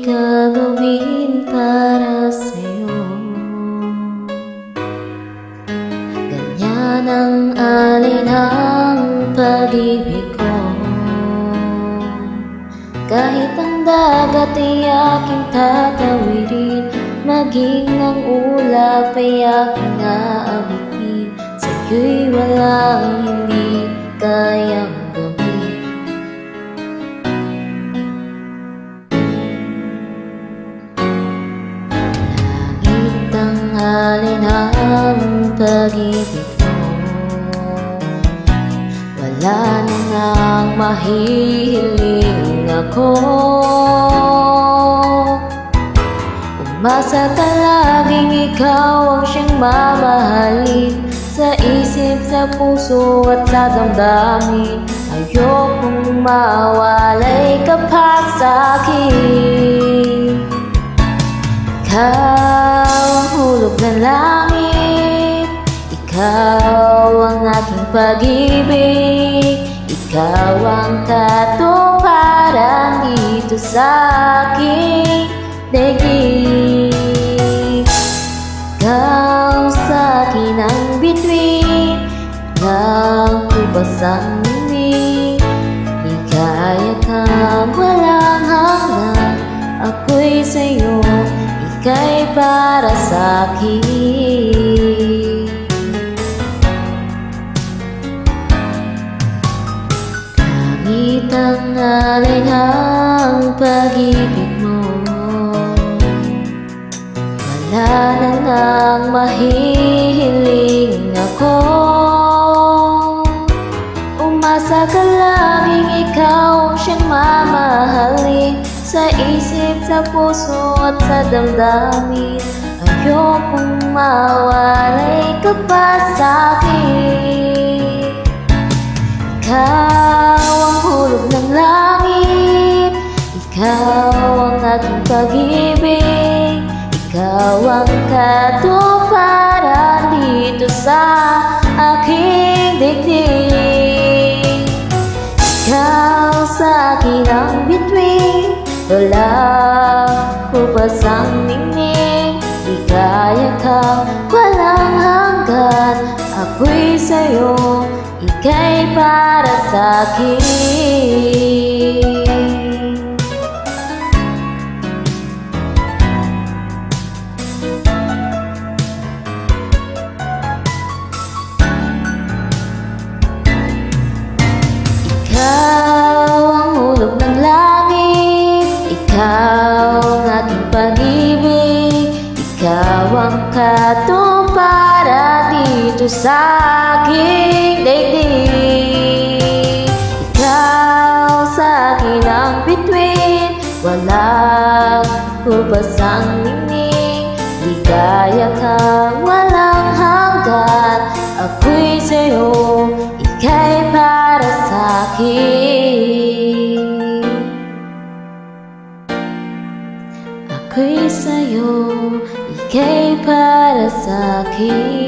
gagawin para sa'yo. Ganyan ang alay ng pag-ibig ko. Kahit ang dagat ay aking tatawirin, maging ang ulap ay aking aabutin. Sa'yo'y walang hindi kayang gawin. Langit ang alay ng pag-ibig mo. Wala na nang mahihiling ako. Umasa ka laging ikaw ang siyang mamahalin. Sa isip, sa puso at sa damdamin, ayokong mawalay ka pa sa'kin. Ikaw ang hulog ng langit, ikaw ang aking pag-ibig, ikaw ang katuparan dito sa aking daigdig. Ikaw sa'kin ang bituin ng kubas ang ningning. Ligaya kang walang hanggan, ako'y sa'yo, ika'y para sa'kin. Langit ang alay ng pag-ibig mo. Wala na nang mahihiling ako. Umasa ka laging ikaw ang siyang mamahalin. Sa isip, sa puso at sa damdamin, ayokong mawalay ka pa sa'kin. Ikaw ang hulog ng langit, ikaw ang aking pag-ibig, ikaw ang katuparan dito sa aking daigdig. Ikaw sa'kin ang bituin, wala kubas ang ningning. Ligaya kang walang hanggan, ako'y sa'yo, ika'y para sa'kin. Ikaw ang hulog ng langit, ikaw ang aking pag-ibig, ikaw ang katuparan dito sa aking daigdig. Ikaw sa'kin ang bituin, walang kubas ang ningning. Ligaya kang walang hanggan, ako'y sa'yo, ika'y para sa'kin. Ako'y sa'yo, ika'y para sa'kin.